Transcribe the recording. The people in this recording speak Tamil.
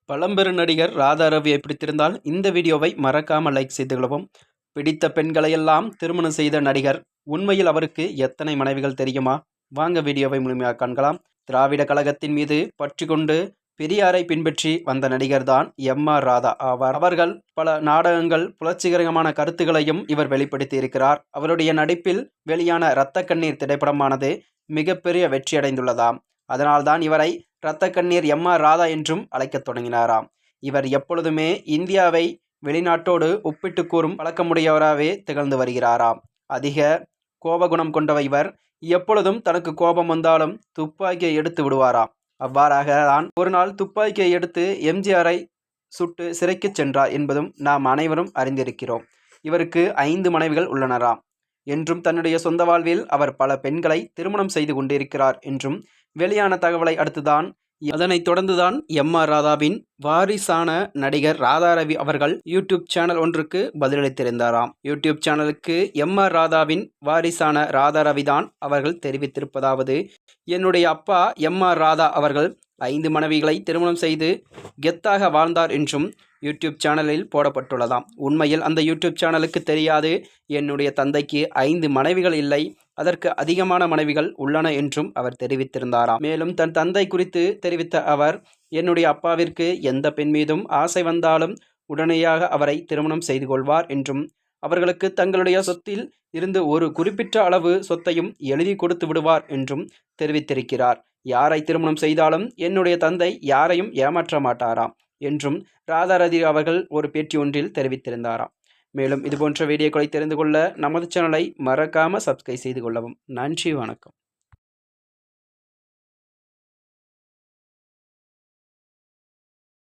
பழம்பெரு நடிகர் ராதா ரவியை பிடித்திருந்தால் இந்த வீடியோவை மறக்காமல் லைக் செய்து கொள்ளவும். பிடித்த பெண்களையெல்லாம் திருமணம் செய்த நடிகர் உண்மையில் அவருக்கு எத்தனை மனைவிகள் தெரியுமா? வாங்க வீடியோவை முழுமையாக காண்கலாம். திராவிட கழகத்தின் மீது பற்றி கொண்டு பெரியாரை பின்பற்றி வந்த நடிகர் தான் எம்.ஆர். ராதா ஆவார். அவர்கள் பல நாடகங்கள் புரட்சிகரமான கருத்துக்களையும் இவர் வெளிப்படுத்தி இருக்கிறார். அவருடைய நடிப்பில் வெளியான இரத்த கண்ணீர் திரைப்படமானது மிகப்பெரிய வெற்றியடைந்துள்ளதாம். அதனால்தான் இவரை இரத்த கண்ணீர் எம்.ஆர். ராதா என்றும் அழைக்கத் தொடங்கினாராம். இவர் எப்பொழுதுமே இந்தியாவை வெளிநாட்டோடு ஒப்பிட்டு கூறும் பழக்கமுடையவராகவே திகழ்ந்து வருகிறாராம். அதிக கோபகுணம் கொண்டவர் இவர். எப்பொழுதும் தனக்கு கோபம் வந்தாலும் துப்பாக்கியை எடுத்து விடுவாராம். அவ்வாறாக தான் ஒரு நாள் துப்பாக்கியை எடுத்து எம்.ஜி.ஆரை சுட்டு சிறைக்கு சென்றார் என்பதும் நாம் அனைவரும் அறிந்திருக்கிறோம். இவருக்கு 5 மனைவிகள் உள்ளனராம் என்றும் தன்னுடைய சொந்த வாழ்வில் அவர் பல பெண்களை திருமணம் செய்து கொண்டிருக்கிறார் என்றும் வெளியான தகவலை அடுத்துதான் அதனைத் தொடர்ந்துதான் எம்.ஆர். ராதாவின் வாரிசான நடிகர் ராதா ரவி அவர்கள் யூடியூப் சேனல் ஒன்றுக்கு பதிலளித்திருந்தாராம். யூடியூப் சேனலுக்கு எம்.ஆர். ராதாவின் வாரிசான ராதா ரவிதான் அவர்கள் தெரிவித்திருப்பதாவது: என்னுடைய அப்பா எம்.ஆர். ராதா அவர்கள் 5 மனைவிகளை திருமணம் செய்து கெத்தாக வாழ்ந்தார் என்றும் யூடியூப் சேனலில் போடப்பட்டுள்ளதாம். உண்மையில் அந்த யூடியூப் சேனலுக்கு தெரியாது, என்னுடைய தந்தைக்கு 5 மனைவிகள் இல்லை, அதற்கு அதிகமான மனைவிகள் உள்ளன என்றும் அவர் தெரிவித்திருந்தாராம். மேலும் தன் தந்தை குறித்து தெரிவித்த அவர், என்னுடைய அப்பாவிற்கு எந்த பெண் மீதும் ஆசை வந்தாலும் உடனடியாக அவரை திருமணம் செய்து கொள்வார் என்றும் அவர்களுக்கு தங்களுடைய சொத்தில் இருந்து ஒரு குறிப்பிட்ட அளவு சொத்தையும் எழுதி கொடுத்து விடுவார் என்றும் தெரிவித்திருக்கிறார். யாரை திருமணம் செய்தாலும் என்னுடைய தந்தை யாரையும் ஏமாற்ற மாட்டாராம் என்றும் ராதா ரவி அவர்கள் ஒரு பேட்டி ஒன்றில் தெரிவித்திருந்தாராம். மேலும் இதுபோன்ற வீடியோக்களை தெரிந்து கொள்ள நமது சேனலை மறக்காமல் சப்ஸ்கிரைப் செய்து கொள்ளவும். நன்றி, வணக்கம்.